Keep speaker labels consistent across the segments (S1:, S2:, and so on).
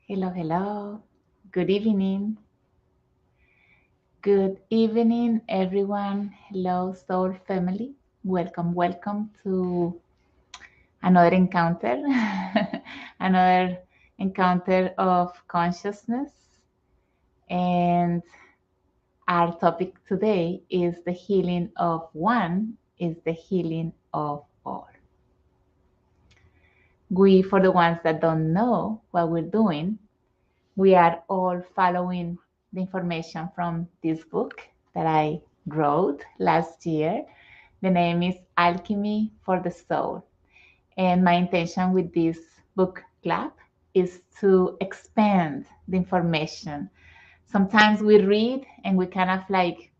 S1: Hello, hello. Good evening. Good evening, everyone. Hello, Soul family. Welcome, welcome to another encounter, another encounter of consciousness. And our topic today is the healing of one is the healing of all. For the ones that don't know what we're doing, we are all following the information from this book that I wrote last year. The name is Alchemy for the Soul. And my intention with this book club is to expand the information. Sometimes we read and we kind of like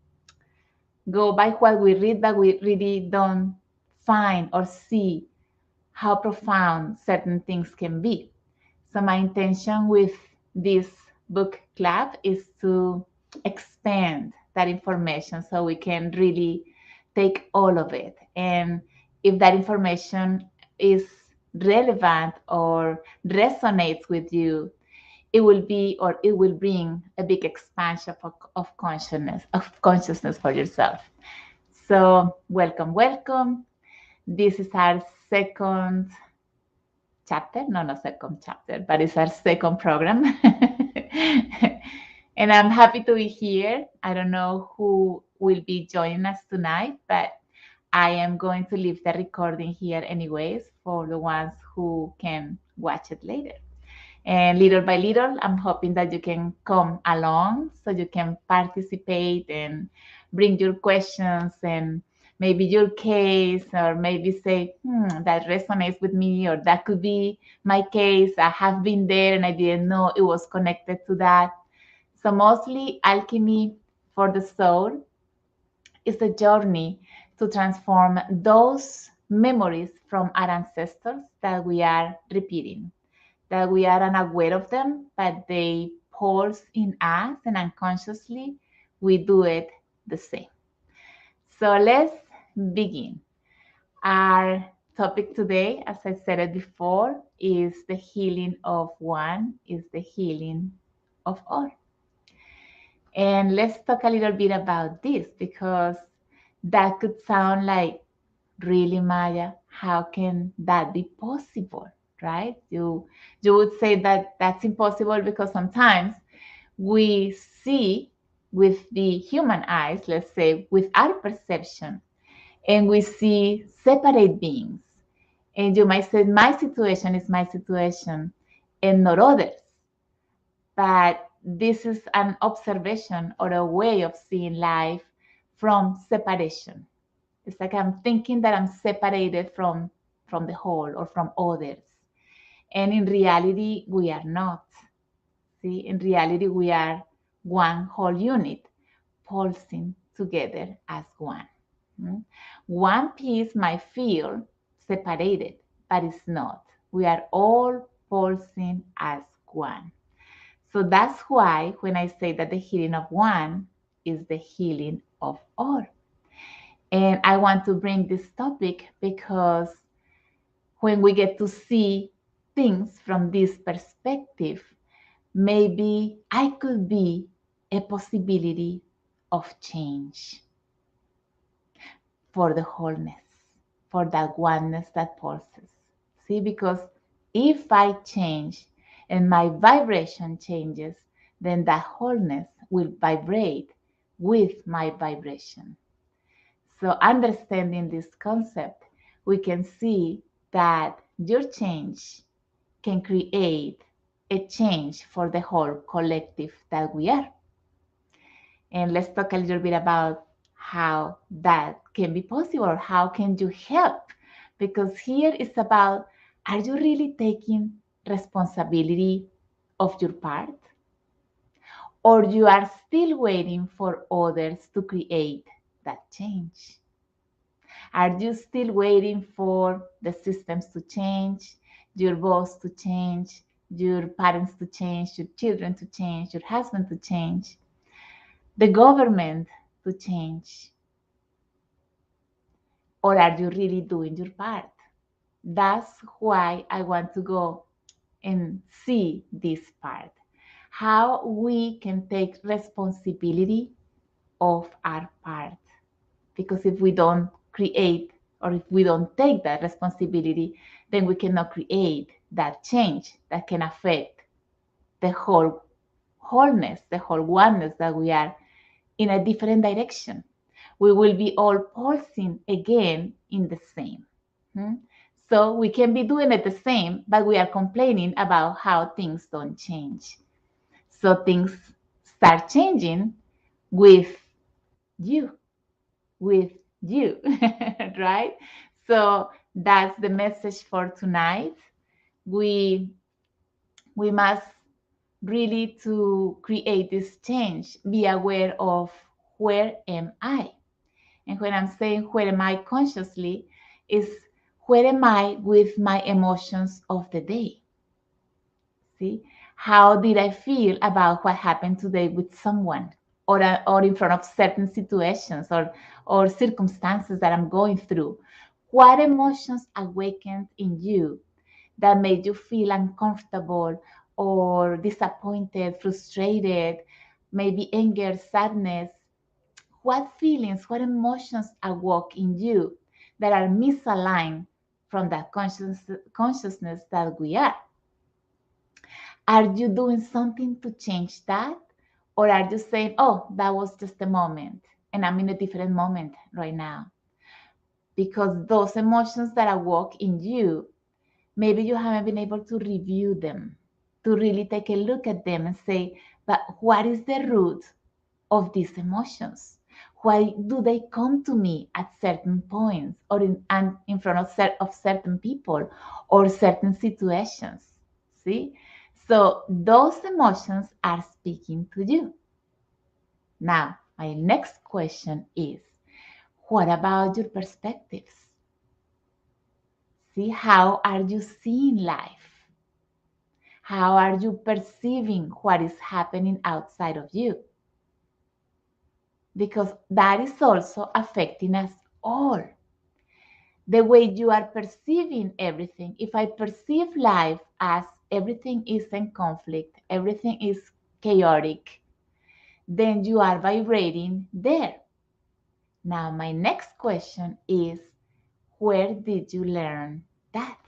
S1: go by what we read, but we really don't find or see how profound certain things can be. So my intention with this book club is to expand that information so we can really take all of it. And if that information is relevant or resonates with you, it will be or it will bring a big expansion of consciousness for yourself. So welcome, welcome. This is our second chapter, no, not second chapter, but it's our second program. And I'm happy to be here. I don't know who will be joining us tonight, but I am going to leave the recording here anyways for the ones who can watch it later. And little by little, I'm hoping that you can come along so you can participate and bring your questions and maybe your case, or maybe say, that resonates with me, or that could be my case. I have been there and I didn't know it was connected to that. So, mostly, Alchemy for the Soul is a journey to transform those memories from our ancestors that we are repeating, that we are unaware of them, but they pulse in us, and unconsciously we do it the same. So let's begin. Our topic today, as I said it before, is the healing of one, is the healing of all. And let's talk a little bit about this, because that could sound like, really, Maya, how can that be possible, right? You would say that that's impossible because sometimes we see with the human eyes, let's say, with our perception, and we see separate beings. And you might say, my situation is my situation and not others. But this is an observation or a way of seeing life from separation. It's like I'm thinking that I'm separated from the whole or from others. And in reality, we are not. See, in reality, we are one whole unit pulsing together as one. Mm. One piece might feel separated, but it's not. We are all pulsing as one. So that's why when I say that the healing of one is the healing of all. And I want to bring this topic because when we get to see things from this perspective, maybe I could be a possibility of change for the wholeness, for that oneness that pulses. See, because if I change and my vibration changes, then that wholeness will vibrate with my vibration. So, understanding this concept, we can see that your change can create a change for the whole collective that we are. And let's talk a little bit about how that can be possible, or how can you help? Because here it's about, are you really taking responsibility of your part? Or you are still waiting for others to create that change? Are you still waiting for the systems to change, your boss to change, your parents to change, your children to change, your husband to change, the government to change? Or are you really doing your part? That's why I want to go and see this part, how we can take responsibility of our part. Because if we don't create, or if we don't take that responsibility, then we cannot create that change that can affect the whole wholeness, the whole oneness that we are in a different direction. We will be all pulsing again in the same. Hmm? So we can be doing it the same, but we are complaining about how things don't change. So things start changing with you, with you, right? So that's the message for tonight. We we must really to create this change, be aware of where am I? And when I'm saying where am I consciously, is where am I with my emotions of the day? See, how did I feel about what happened today with someone, or in front of certain situations, or circumstances that I'm going through? What emotions awakened in you that made you feel uncomfortable or disappointed, frustrated, maybe anger, sadness? What feelings, what emotions awoke in you that are misaligned from that consciousness that we are? Are you doing something to change that? Or are you saying, oh, that was just a moment and I'm in a different moment right now? Because those emotions that awoke in you, maybe you haven't been able to review them, to really take a look at them and say, but what is the root of these emotions? Why do they come to me at certain points, or in front of certain people or certain situations? See? So those emotions are speaking to you. Now, my next question is, what about your perspectives? See, how are you seeing life? How are you perceiving what is happening outside of you? Because that is also affecting us all. The way you are perceiving everything. If I perceive life as everything is in conflict, everything is chaotic, then you are vibrating there. Now, my next question is, where did you learn that?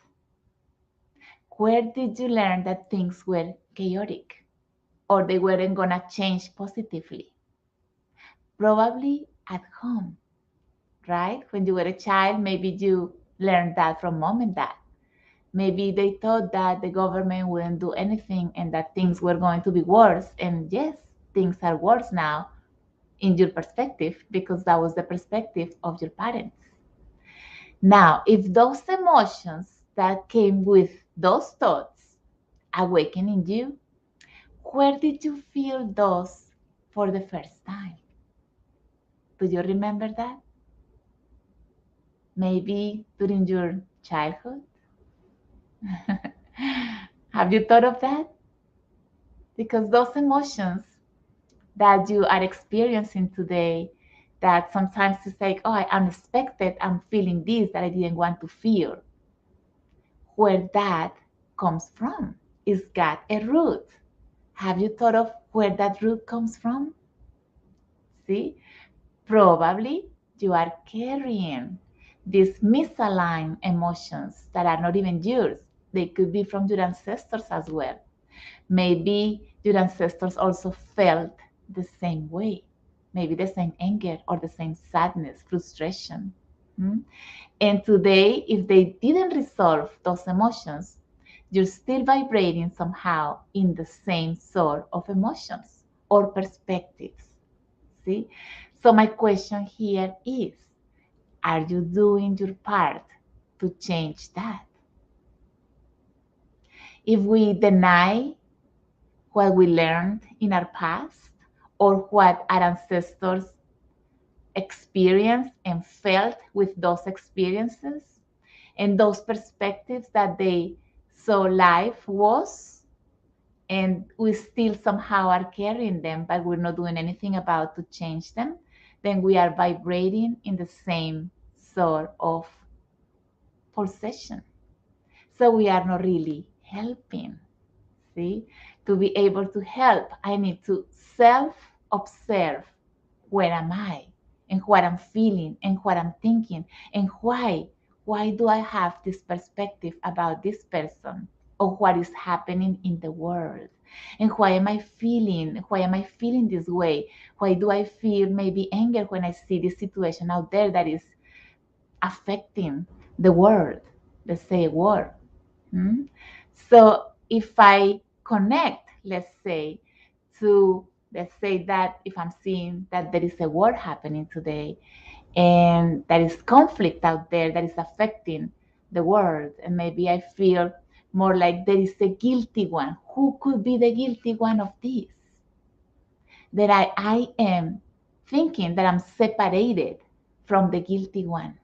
S1: Where did you learn that things were chaotic or they weren't going to change positively? Probably at home, right? When you were a child, maybe you learned that from mom and dad. Maybe they thought that the government wouldn't do anything and that things were going to be worse. And yes, things are worse now in your perspective because that was the perspective of your parents. Now, if those emotions that came with those thoughts awaken in you, where did you feel those for the first time? Do you remember that? Maybe during your childhood? Have you thought of that? Because those emotions that you are experiencing today, that sometimes it's like, oh, I unexpected, I'm feeling this that I didn't want to feel. Where that comes from? It's got a root. Have you thought of where that root comes from? See, probably you are carrying these misaligned emotions that are not even yours. They could be from your ancestors as well. Maybe your ancestors also felt the same way, maybe the same anger or the same sadness, frustration. Hmm? And today, if they didn't resolve those emotions, you're still vibrating somehow in the same sort of emotions or perspectives. See? So, my question here is, are you doing your part to change that? If we deny what we learned in our past or what our ancestors experienced and felt with those experiences and those perspectives that they saw life was, and we still somehow are carrying them, but we're not doing anything about to change them, then we are vibrating in the same sort of pulsation. So we are not really helping. See, to be able to help, I need to self-observe. Where am I? And what I'm feeling and what I'm thinking and why. Why do I have this perspective about this person or what is happening in the world? And why am I feeling? Why am I feeling this way? Why do I feel maybe anger when I see this situation out there that is affecting the world? Let's say a war. Hmm? So if I connect, let's say that if I'm seeing that there is a war happening today and there is conflict out there that is affecting the world, and maybe I feel more like there is a guilty one. Who could be the guilty one of this? That I am thinking that I'm separated from the guilty one,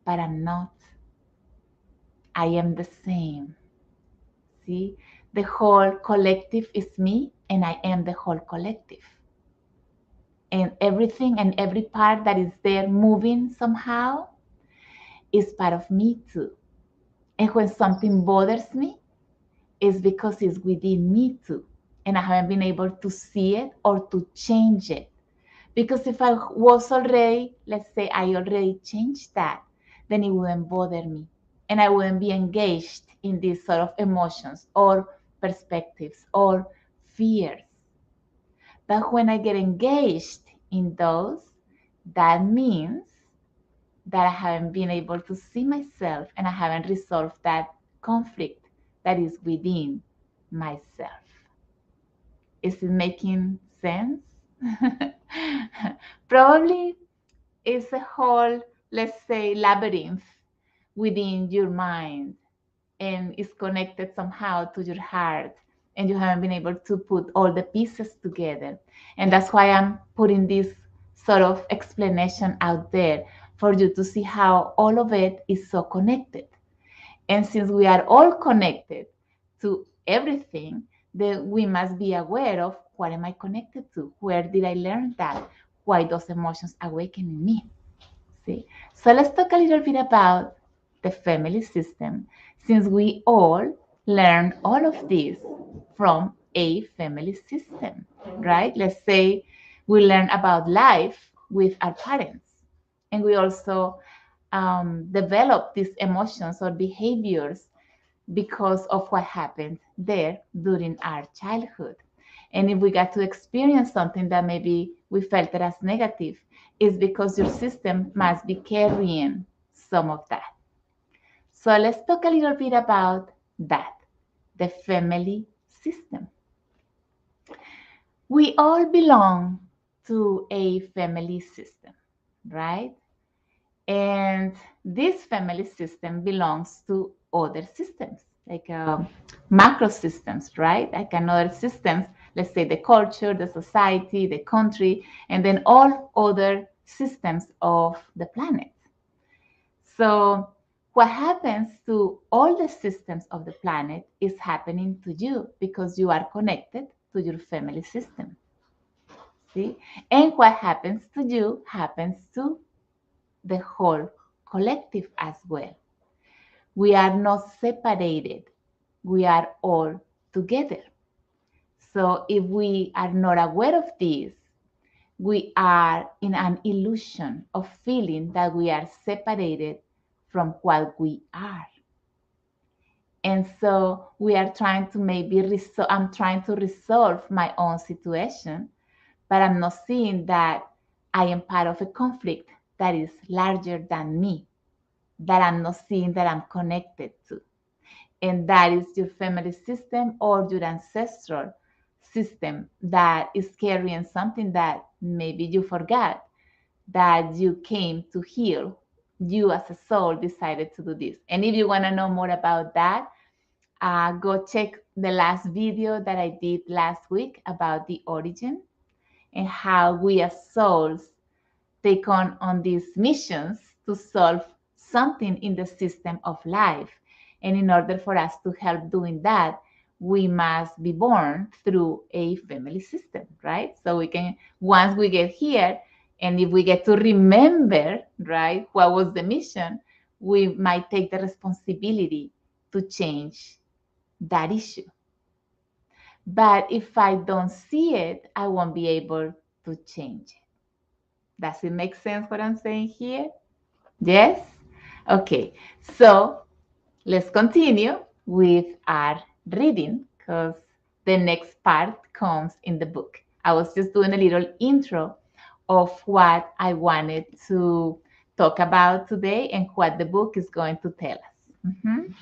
S1: but I'm not. I am the same. See, the whole collective is me, and I am the whole collective. And everything and every part that is there moving somehow is part of me too. And when something bothers me, it's because it's within me too. And I haven't been able to see it or to change it. Because if I was already, let's say I already changed that, then it wouldn't bother me. And I wouldn't be engaged in these sort of emotions or perspectives or fears. But when I get engaged in those, that means that I haven't been able to see myself and I haven't resolved that conflict that is within myself. Is it making sense? Probably it's a whole, let's say, labyrinth within your mind and is connected somehow to your heart, and you haven't been able to put all the pieces together. And that's why I'm putting this sort of explanation out there for you to see how all of it is so connected. And since we are all connected to everything, then we must be aware of what am I connected to? Where did I learn that? Why those emotions awaken in me? See? So let's talk a little bit about the family system, since we all learn all of this from a family system, right? Let's say we learn about life with our parents, and we also develop these emotions or behaviors because of what happened there during our childhood. And if we got to experience something that maybe we felt it as negative, it's because your system must be carrying some of that. So let's talk a little bit about that, the family system. We all belong to a family system, right? And this family system belongs to other systems, like macro systems, right? Like another systems, let's say the culture, the society, the country, and then all other systems of the planet. So what happens to all the systems of the planet is happening to you because you are connected to your family system. See? And what happens to you happens to the whole collective as well. We are not separated. We are all together. So if we are not aware of this, we are in an illusion of feeling that we are separated from what we are. And so we are trying to I'm trying to resolve my own situation, but I'm not seeing that I am part of a conflict that is larger than me, that I'm not seeing that I'm connected to. And that is your family system or your ancestral system that is carrying something that maybe you forgot that you came to heal. You as a soul decided to do this. And if you want to know more about that, go check the last video that I did last week about the origin and how we as souls take on these missions to solve something in the system of life. And in order for us to help doing that, we must be born through a family system, right? So we can, once we get here, and if we get to remember, right, what was the mission, we might take the responsibility to change that issue. But if I don't see it, I won't be able to change it. Does it make sense what I'm saying here? Yes? Okay, so let's continue with our reading because the next part comes in the book. I was just doing a little intro of what I wanted to talk about today and what the book is going to tell us.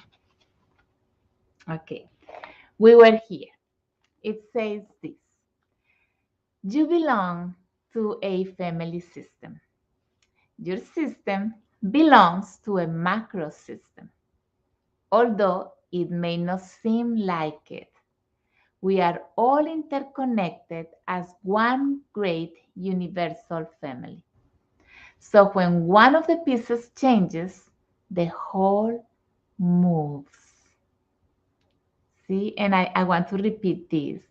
S1: Okay, we were here. It says this: you belong to a family system. Your system belongs to a macro system. Although it may not seem like it, we are all interconnected as one great universal family. So when one of the pieces changes, the whole moves. See, and I want to repeat this.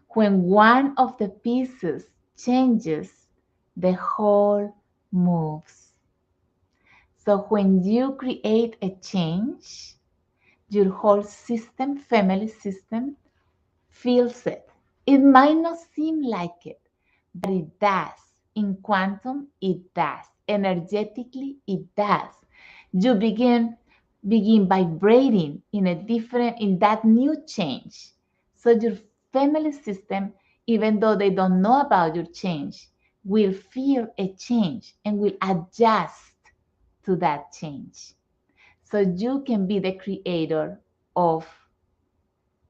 S1: When one of the pieces changes, the whole moves. So when you create a change, your whole system, family system, feels it. It might not seem like it, but it does. In quantum, it does. Energetically, it does. You begin vibrating in a different, in that new change. So your family system, even though they don't know about your change, will feel a change and will adjust to that change. So you can be the creator of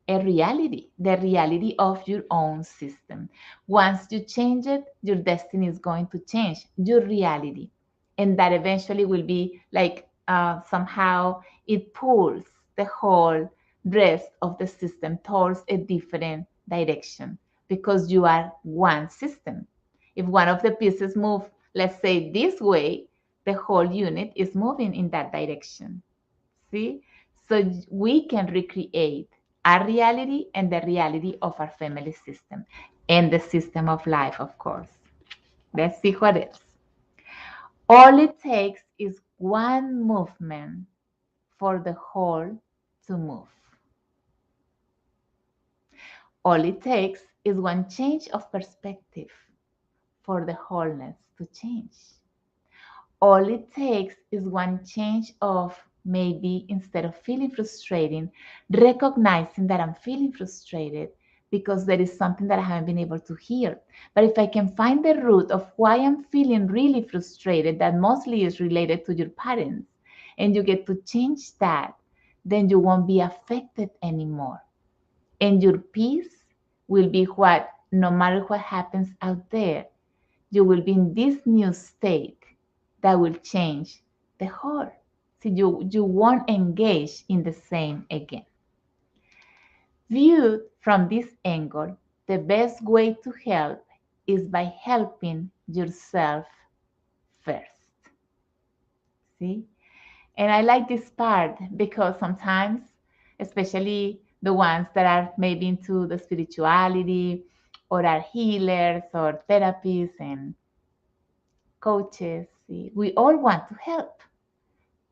S1: a reality, the reality of your own system. Once you change it, your destiny is going to change, your reality. And that eventually will be like somehow it pulls the whole rest of the system towards a different direction because you are one system. If one of the pieces move, let's say this way, the whole unit is moving in that direction. See? So we can recreate our reality and the reality of our family system and the system of life, of course. Let's see what else. All it takes is one movement for the whole to move. All it takes is one change of perspective for the wholeness to change. All it takes is one change of maybe instead of feeling frustrating, recognizing that I'm feeling frustrated because there is something that I haven't been able to heal. But if I can find the root of why I'm feeling really frustrated, that mostly is related to your parents, and you get to change that, then you won't be affected anymore. And your peace will be what, no matter what happens out there, you will be in this new state that will change the whole. So you won't engage in the same again. Viewed from this angle, the best way to help is by helping yourself first. See? And I like this part because sometimes, especially the ones that are maybe into the spirituality or are healers or therapists and coaches, see, we all want to help.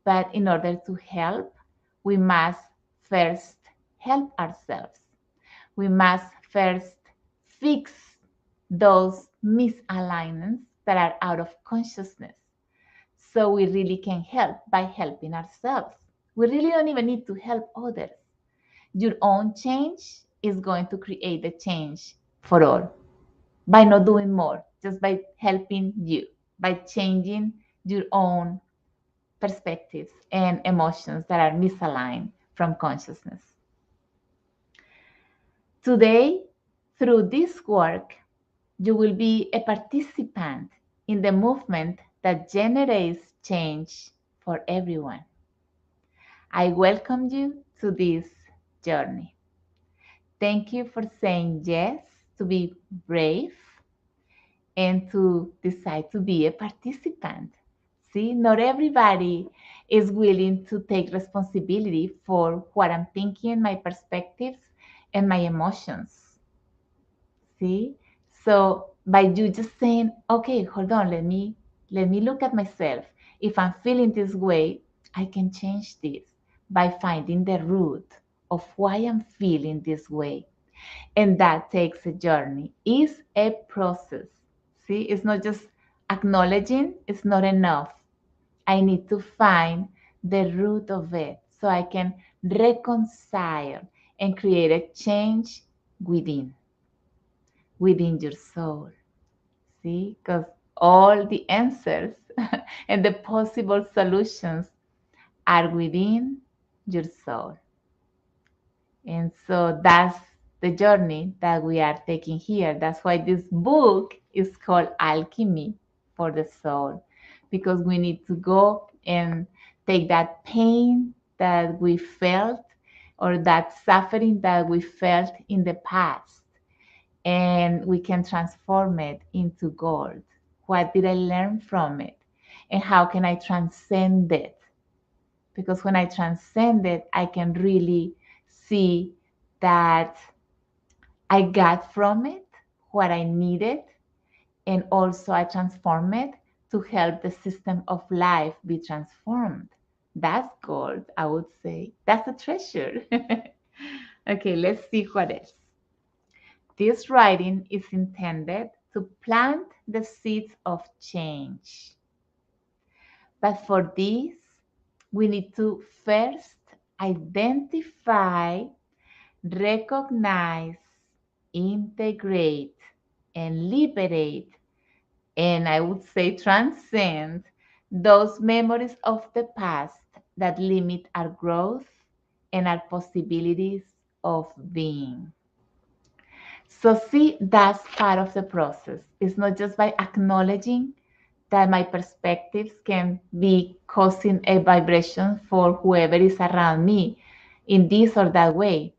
S1: But in order to help, we must first help ourselves. We must first fix those misalignments that are out of consciousness. So we really can help by helping ourselves. We really don't even need to help others. Your own change is going to create the change for all by not doing more, just by helping you, by changing your own perspectives and emotions that are misaligned from consciousness. Today, through this work, you will be a participant in the movement that generates change for everyone. I welcome you to this journey. Thank you for saying yes to be brave and to decide to be a participant. See, not everybody is willing to take responsibility for what I'm thinking, my perspectives, and my emotions. See? So by you just saying, okay, hold on, let me look at myself. If I'm feeling this way, I can change this by finding the root of why I'm feeling this way. And that takes a journey. It's a process. See, it's not just acknowledging, it's not enough. I need to find the root of it so I can reconcile and create a change within your soul. See, because all the answers and the possible solutions are within your soul. And so that's the journey that we are taking here. That's why this book is called Alchemy for the Soul, because we need to go and take that pain that we felt or that suffering that we felt in the past, and we can transform it into gold. What did I learn from it? And how can I transcend it? Because when I transcend it, I can really see that I got from it what I needed, and also I transform it to help the system of life be transformed. That's gold, I would say. That's a treasure. Okay, let's see what else. This writing is intended to plant the seeds of change. But for this, we need to first identify, recognize, integrate, and liberate, and I would say transcend those memories of the past that limit our growth and our possibilities of being. So, see, that's part of the process. It's not just by acknowledging that my perspectives can be causing a vibration for whoever is around me in this or that way.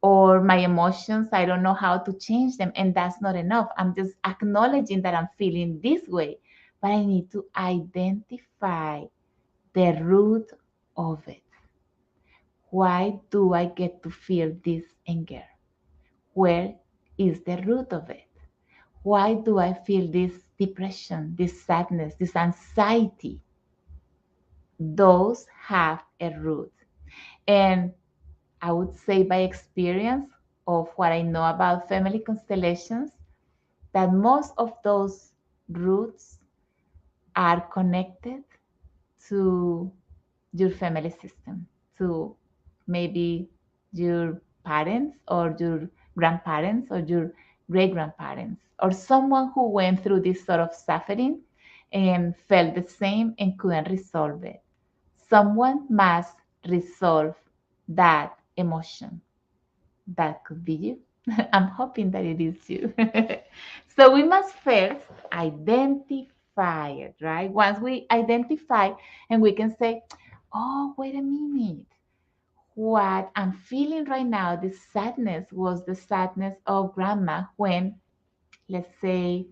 S1: Or my emotions, I don't know how to change them, and that's not enough. I'm just acknowledging that I'm feeling this way, but I need to identify the root of it. Why do I get to feel this anger? Where is the root of it? Why do I feel this depression, this sadness, this anxiety? Those have a root. And I would say by experience of what I know about family constellations, that most of those roots are connected to your family system, to maybe your parents or your grandparents or your great grandparents, or someone who went through this sort of suffering and felt the same and couldn't resolve it. Someone must resolve that emotion. That could be you. I'm hoping that it is you. So we must first identify it, right? Once we identify and we can say, oh, wait a minute. What I'm feeling right now, this sadness was the sadness of grandma when, let's say,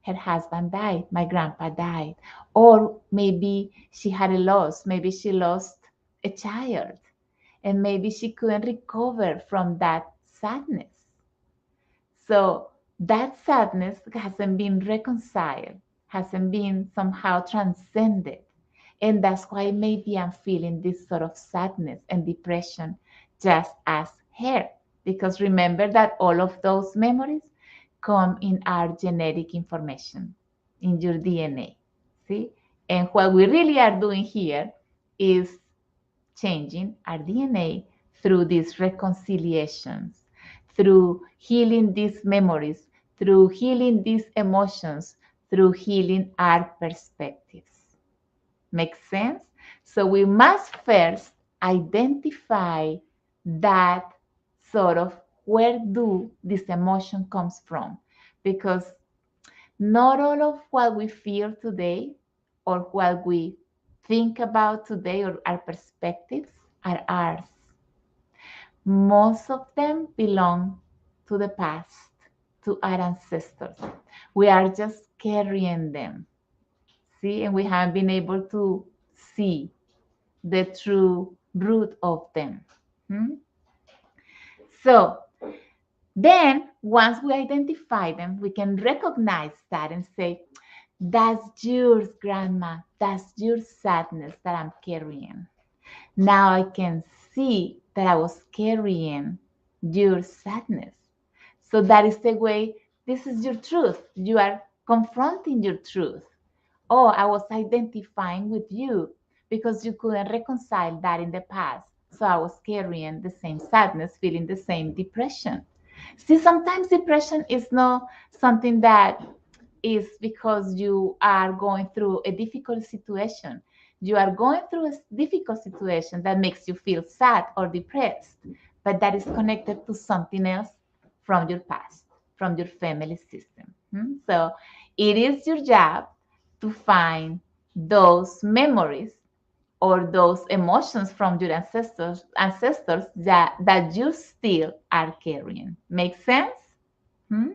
S1: her husband died, my grandpa died, or maybe she had a loss, maybe she lost a child, and maybe she couldn't recover from that sadness. So that sadness hasn't been reconciled, hasn't been somehow transcended. And that's why maybe I'm feeling this sort of sadness and depression just as her. Because remember that all of those memories come in our genetic information, in your DNA. See? And what we really are doing here is changing our DNA through these reconciliations, through healing these memories, through healing these emotions, through healing our perspectives. Makes sense? So we must first identify that sort of where do this emotion comes from, because not all of what we feel today or what we think about today or our perspectives are ours. Most of them belong to the past, to our ancestors. We are just carrying them, see, and we haven't been able to see the true root of them. Hmm? So then, once we identify them, we can recognize that and say, that's yours, grandma. That's your sadness that I'm carrying. Now I can see that I was carrying your sadness. So that is the way, this is your truth. You are confronting your truth. Oh, I was identifying with you because you couldn't reconcile that in the past. So I was carrying the same sadness, feeling the same depression. See, sometimes depression is not something that is because you are going through a difficult situation. You are going through a difficult situation that makes you feel sad or depressed, but that is connected to something else from your past, from your family system. So it is your job to find those memories or those emotions from your ancestors that you still are carrying. Make sense? Hmm?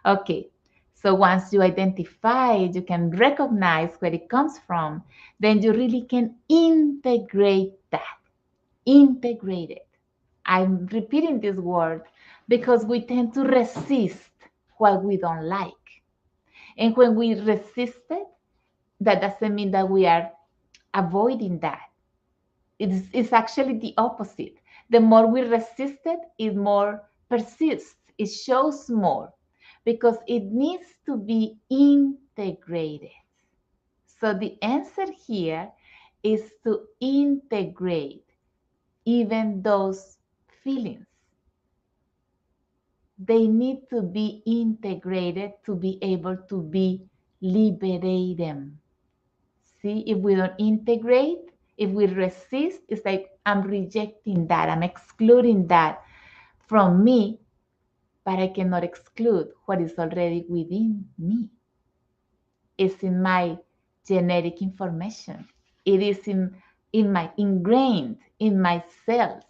S1: Okay, so once you identify it, you can recognize where it comes from, then you really can integrate that. Integrate it. I'm repeating this word because we tend to resist what we don't like. And when we resist it, that doesn't mean that we are avoiding that. It's actually the opposite. The more we resist it, it more persists. It shows more because it needs to be integrated. So the answer here is to integrate even those feelings. They need to be integrated to be able to be liberated. See, if we don't integrate, if we resist, it's like I'm rejecting that, I'm excluding that from me, but I cannot exclude what is already within me. It's in my genetic information. It is in my ingrained in my cells.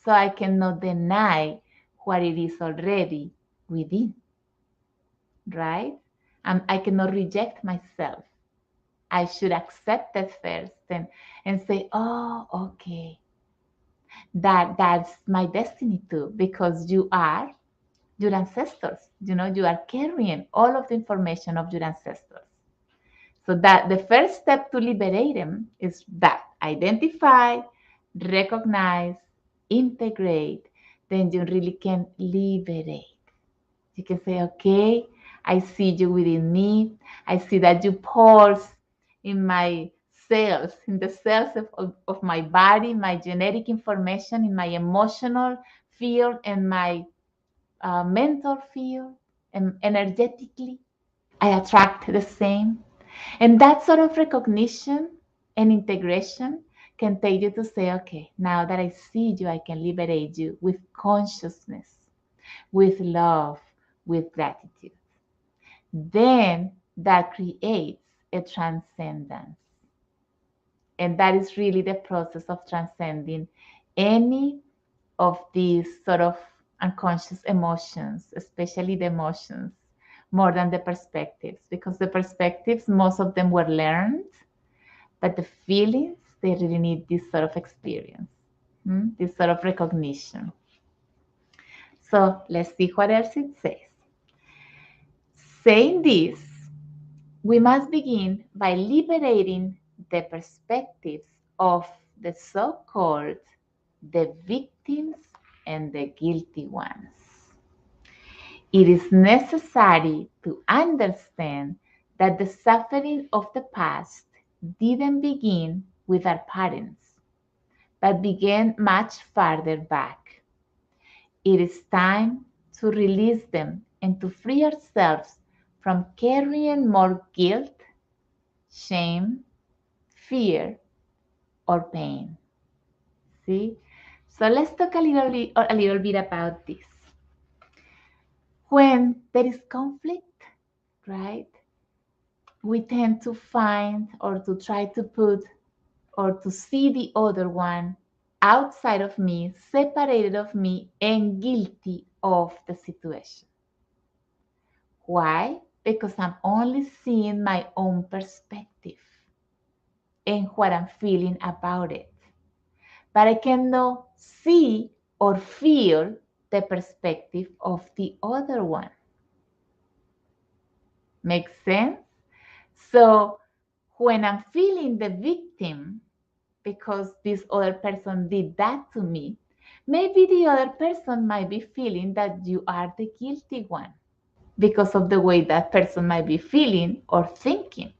S1: So I cannot deny what it is already within, right? I cannot reject myself. I should accept it first and say, oh, okay, that's my destiny too, because you are your ancestors. You are carrying all of the information of your ancestors. So that the first step to liberate them is that identify, recognize, integrate, then you really can liberate. You can say, okay, I see you within me. I see that you pulse in my cells, in the cells of my body, my genetic information, in my emotional field, and my mental field, and energetically. I attract the same. And that sort of recognition and integration can take you to say, okay, now that I see you, I can liberate you with consciousness, with love, with gratitude. Then that creates a transcendence. And that is really the process of transcending any of these sort of unconscious emotions, especially the emotions, more than the perspectives, because the perspectives, most of them were learned, but the feelings, they really need this sort of experience, this sort of recognition. So let's see what else it says. Saying this, we must begin by liberating the perspectives of the so-called the victims and the guilty ones. It is necessary to understand that the suffering of the past didn't begin with our parents, but began much farther back. It is time to release them and to free ourselves from carrying more guilt, shame, fear, or pain. See? So let's talk a little bit about this. When there is conflict, right, we tend to find or to try to put or to see the other one outside of me, separated of me, and guilty of the situation. Why? Because I'm only seeing my own perspective and what I'm feeling about it. But I cannot see or feel the perspective of the other one. Makes sense? So when I'm feeling the victim because this other person did that to me, Maybe the other person might be feeling that you are the guilty one because of the way that person might be feeling or thinking.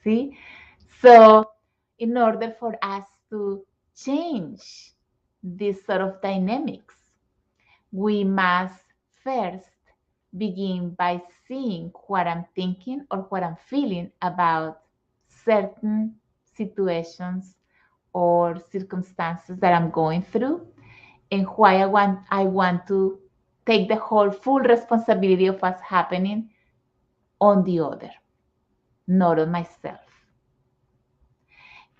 S1: See? So, in order for us to change this sort of dynamics, we must first begin by seeing what I'm thinking or what I'm feeling about certain situations or circumstances that I'm going through, and why I want to take the whole full responsibility of what's happening on the other, not on myself.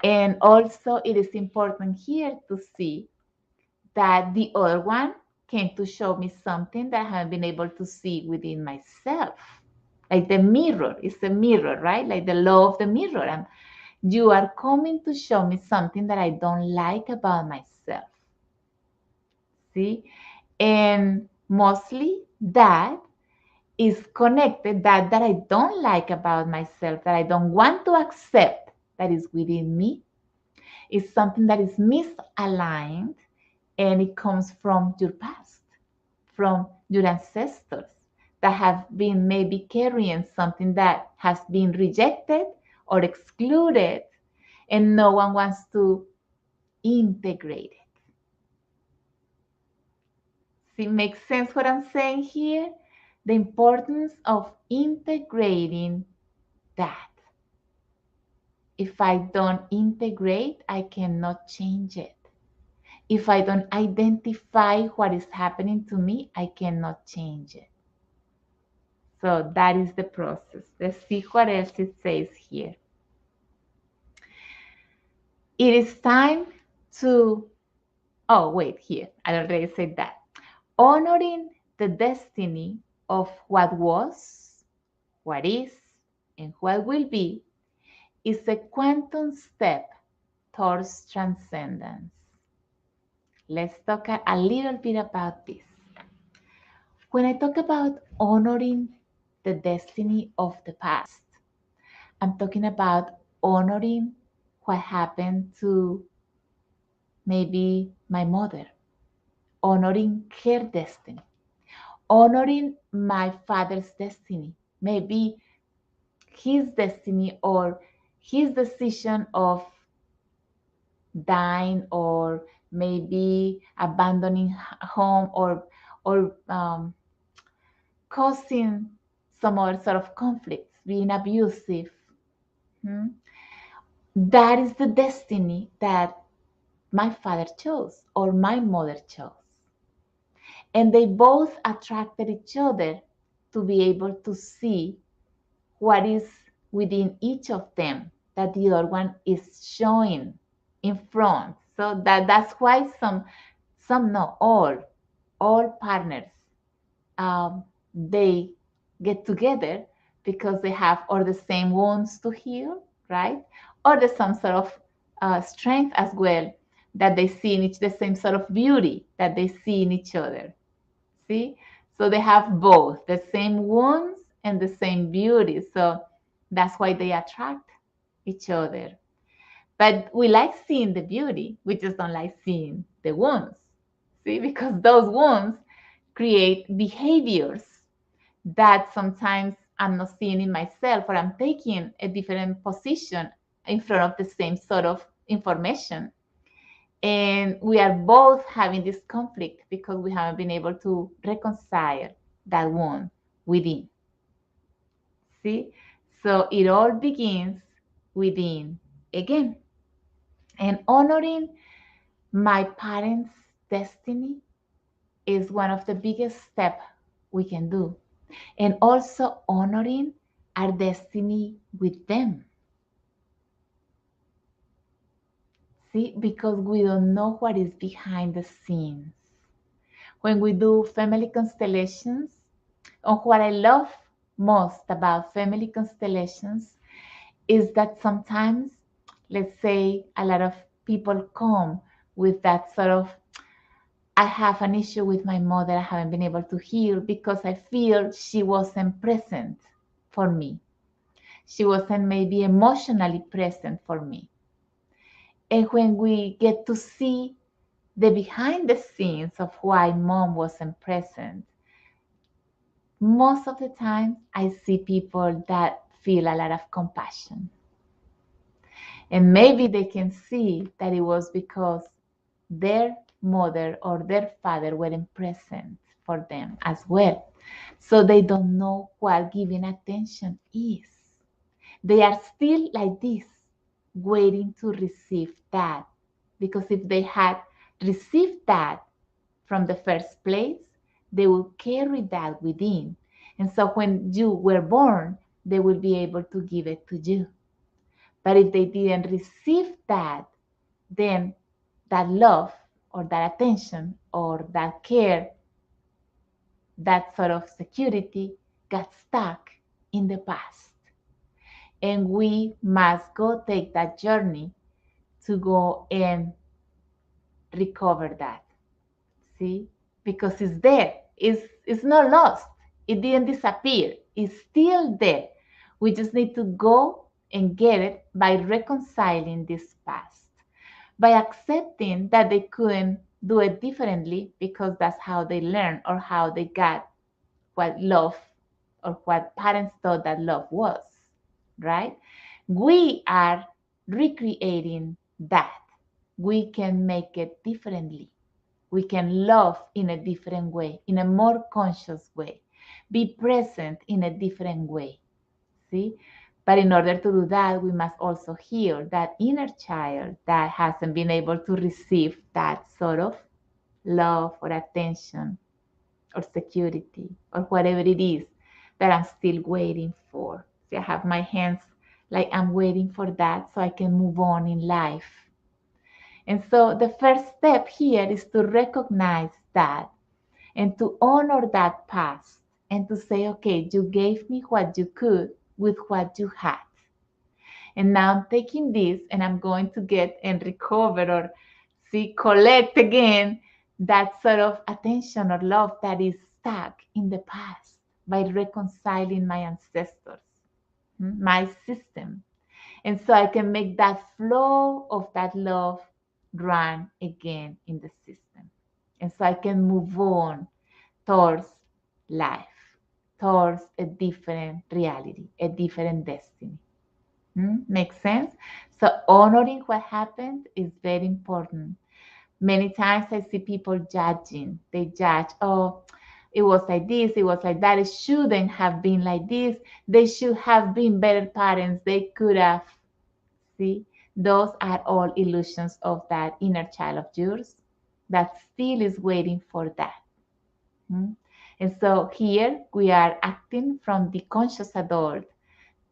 S1: And also, it is important here to see that the other one came to show me something that I haven't been able to see within myself. Like the mirror, it's a mirror, right? Like the law of the mirror. And you are coming to show me something that I don't like about myself. See? And mostly that is connected, that I don't like about myself, that I don't want to accept that is within me, is something that is misaligned, and it comes from your past, from your ancestors that have been maybe carrying something that has been rejected or excluded, and no one wants to integrate it. See, makes sense what I'm saying here? The importance of integrating that. If I don't integrate, I cannot change it. If I don't identify what is happening to me, I cannot change it. So that is the process. Let's see what else it says here. It is time to, oh, wait, here. I already said that. Honoring the destiny of what was, what is, and what will be is a quantum step towards transcendence. Let's talk a little bit about this. When I talk about honoring the destiny of the past, I'm talking about honoring what happened to maybe my mother, honoring her destiny, honoring my father's destiny, maybe his destiny or his decision of dying or maybe abandoning home or causing some other sort of conflicts, being abusive. Hmm? That is the destiny that my father chose or my mother chose. And they both attracted each other to be able to see what is within each of them that the other one is showing in front. So that's why some no, all partners, they get together because they have or the same wounds to heal, right? Or there's some sort of strength as well that they see in each, the same sort of beauty that they see in each other. See? So they have both the same wounds and the same beauty. So that's why they attract each other. But we like seeing the beauty, we just don't like seeing the wounds. See? Because those wounds create behaviors that sometimes I'm not seeing in myself, or I'm taking a different position in front of the same sort of information. And we are both having this conflict because we haven't been able to reconcile that one within. See? So it all begins within again. And honoring my parents' destiny is one of the biggest steps we can do. And also honoring our destiny with them. See, because we don't know what is behind the scenes. When we do family constellations, or what I love most about family constellations is that sometimes, let's say, a lot of people come with that sort of, I have an issue with my mother I haven't been able to heal because I feel she wasn't present for me. She wasn't maybe emotionally present for me. And when we get to see the behind the scenes of why mom wasn't present, most of the time I see people that feel a lot of compassion. And maybe they can see that it was because their mother or their father weren't present for them as well. So they don't know what giving attention is. They are still like this, waiting to receive that. Because if they had received that from the first place, they will carry that within. And so when you were born, they will be able to give it to you. But if they didn't receive that, then that love or that attention or that care, that sort of security got stuck in the past. And we must go take that journey to go and recover that. See? Because it's there. It's not lost. It didn't disappear. It's still there. We just need to go and get it by reconciling this past, by accepting that they couldn't do it differently because that's how they learned or how they got what love or what parents thought that love was, right? We are recreating that. We can make it differently. We can love in a different way, in a more conscious way, be present in a different way. See? But in order to do that, we must also heal that inner child that hasn't been able to receive that sort of love or attention or security or whatever it is that I'm still waiting for. See, I have my hands like I'm waiting for that so I can move on in life. And so the first step here is to recognize that and to honor that past and to say, okay, you gave me what you could with what you had. And now I'm taking this and I'm going to get and recover or see, collect again that sort of attention or love that is stuck in the past by reconciling my ancestors, my system. And so I can make that flow of that love run again in the system. And so I can move on towards life, towards a different reality, a different destiny. Makes sense? So honoring what happened is very important. Many times I see people judging. They judge, oh, it was like this, it was like that. It shouldn't have been like this. They should have been better parents. They could have. See, those are all illusions of that inner child of yours that still is waiting for that. And so here we are acting from the conscious adult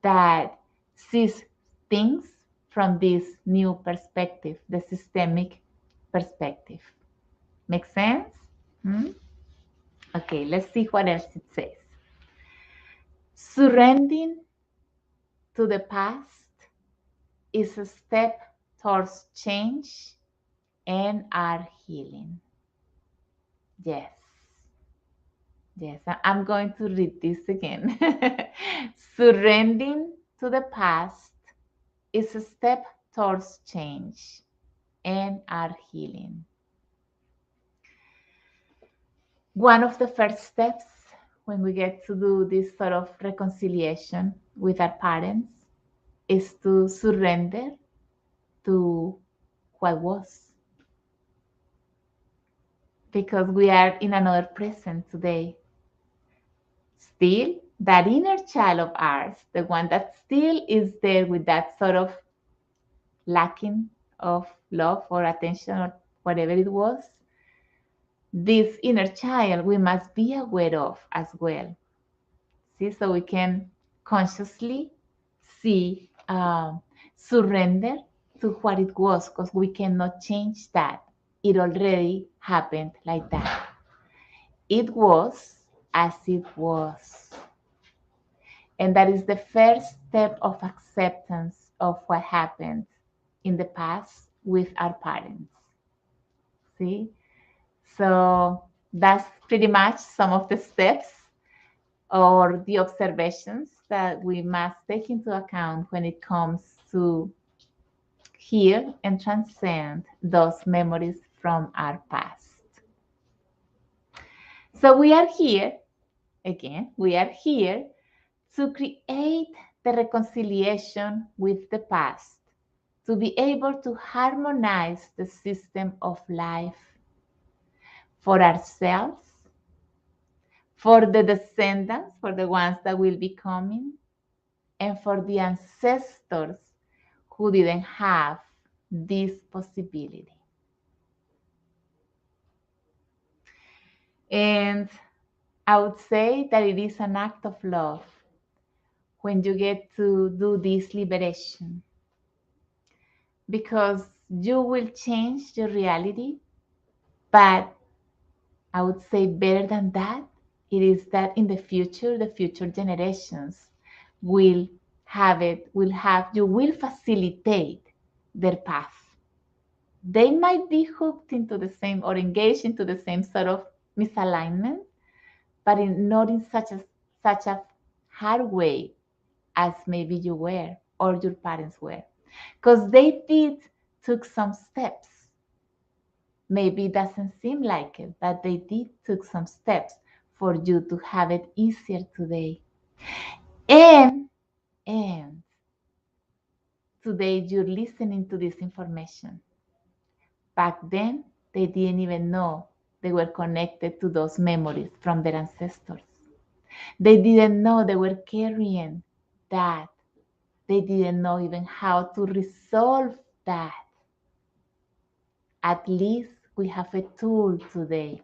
S1: that sees things from this new perspective, the systemic perspective. Make sense? Hmm? Okay, let's see what else it says. Surrendering to the past is a step towards change and our healing. Yes. Yes, I'm going to read this again. Surrendering to the past is a step towards change and our healing. One of the first steps when we get to do this sort of reconciliation with our parents is to surrender to what was. Because we are in another present today. Still, that inner child of ours, the one that still is there with that sort of lacking of love or attention or whatever it was, this inner child we must be aware of as well. See, so we can consciously see, surrender to what it was, because we cannot change that. It already happened like that. It was as it was. And that is the first step of acceptance of what happened in the past with our parents. See? So that's pretty much some of the steps or the observations that we must take into account when it comes to heal and transcend those memories from our past. So we are here, again, we are here to create the reconciliation with the past, to be able to harmonize the system of life for ourselves, for the descendants, for the ones that will be coming, and for the ancestors who didn't have this possibility. And I would say that it is an act of love when you get to do this liberation, because you will change your reality. But I would say better than that, it is that in the future generations will have it, you will facilitate their path. They might be hooked into the same or engaged into the same sort of misalignment, but not in such a hard way as maybe you were or your parents were. Because they did took some steps. Maybe it doesn't seem like it, but they did took some steps for you to have it easier today. And and today you're listening to this information. Back then, they didn't even know they were connected to those memories from their ancestors. They didn't know they were carrying that. They didn't know even how to resolve that. At least we have a tool today,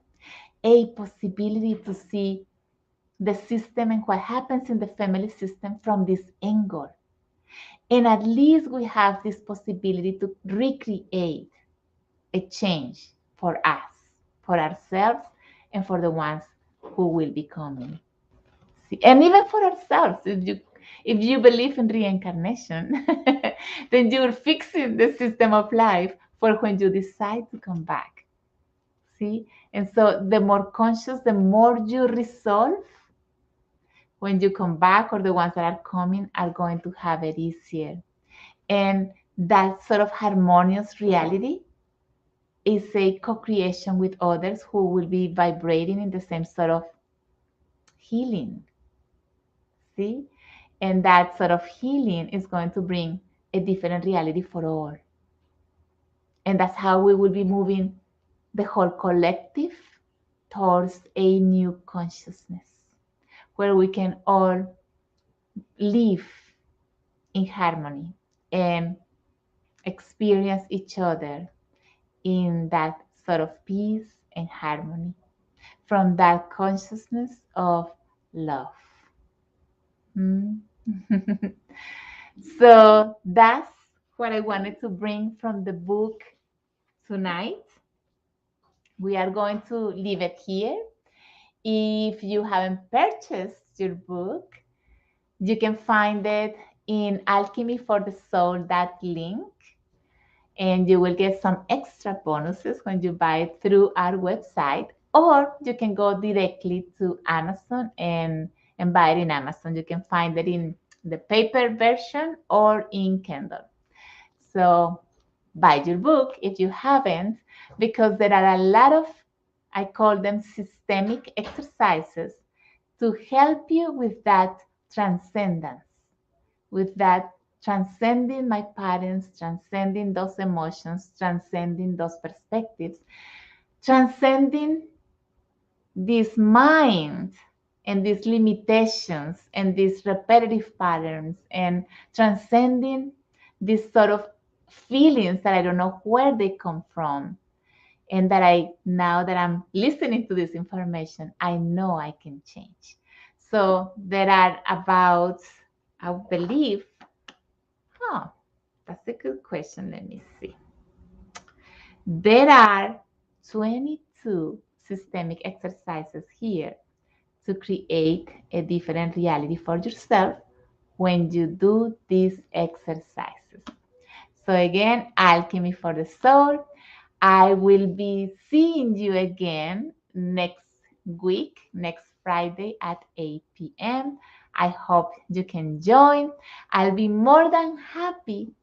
S1: a possibility to see the system and what happens in the family system from this angle. And at least we have this possibility to recreate a change for us, for ourselves, and for the ones who will be coming. See, and even for ourselves, if you believe in reincarnation, then you're fixing the system of life for when you decide to come back. See? And so the more conscious, the more you resolve, when you come back, or the ones that are coming are going to have it easier. And that sort of harmonious reality is a co-creation with others who will be vibrating in the same sort of healing. See? And that sort of healing is going to bring a different reality for all. And that's how we will be moving the whole collective towards a new consciousness where we can all live in harmony and experience each other in that sort of peace and harmony from that consciousness of love. So that's what I wanted to bring from the book tonight. We are going to leave it here. If you haven't purchased your book, you can find it in Alchemy for the Soul, that link, and you will get some extra bonuses when you buy it through our website, or you can go directly to Amazon and buy it in Amazon. You can find it in the paper version or in Kindle. So buy your book if you haven't, because there are a lot of, I call them systemic exercises to help you with that transcendence, with that transcending my parents, transcending those emotions, transcending those perspectives, transcending this mind and these limitations and these repetitive patterns, and transcending these sort of feelings that I don't know where they come from. And that now that I'm listening to this information, I know I can change. So there are about, I believe, that's a good question. Let me see. There are 22 systemic exercises here to create a different reality for yourself when you do these exercises. So again, Alchemy for the Soul. I will be seeing you again next week, next Friday at 8 p.m. I hope you can join. I'll be more than happy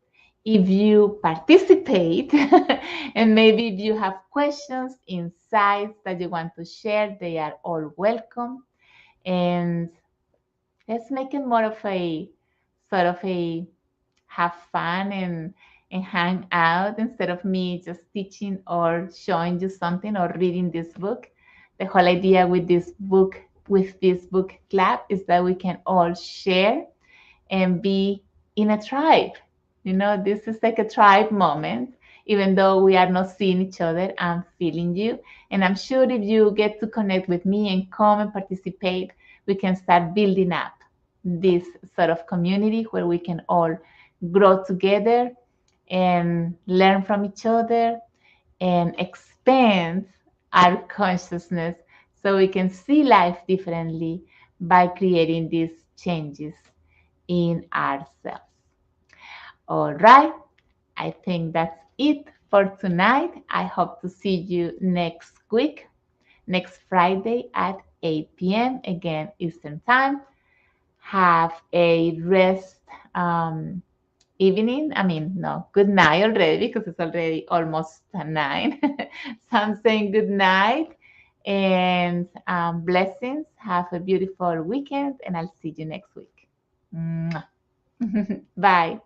S1: If you participate and maybe if you have questions, insights that you want to share, they are all welcome. And let's make it more of a sort of a have fun and hang out instead of me just teaching or showing you something or reading this book. The whole idea with this book club is that we can all share and be in a tribe. You know, this is like a tribe moment. Even though we are not seeing each other, I'm feeling you. And I'm sure if you get to connect with me and come and participate, we can start building up this sort of community where we can all grow together and learn from each other and expand our consciousness so we can see life differently by creating these changes in ourselves. All right, I think that's it for tonight. I hope to see you next week, next Friday at 8 p.m. again Eastern Time. Have a rest evening. I mean, no, good night already because it's already almost 9. So I'm saying good night and blessings. Have a beautiful weekend, and I'll see you next week. Mwah. Bye.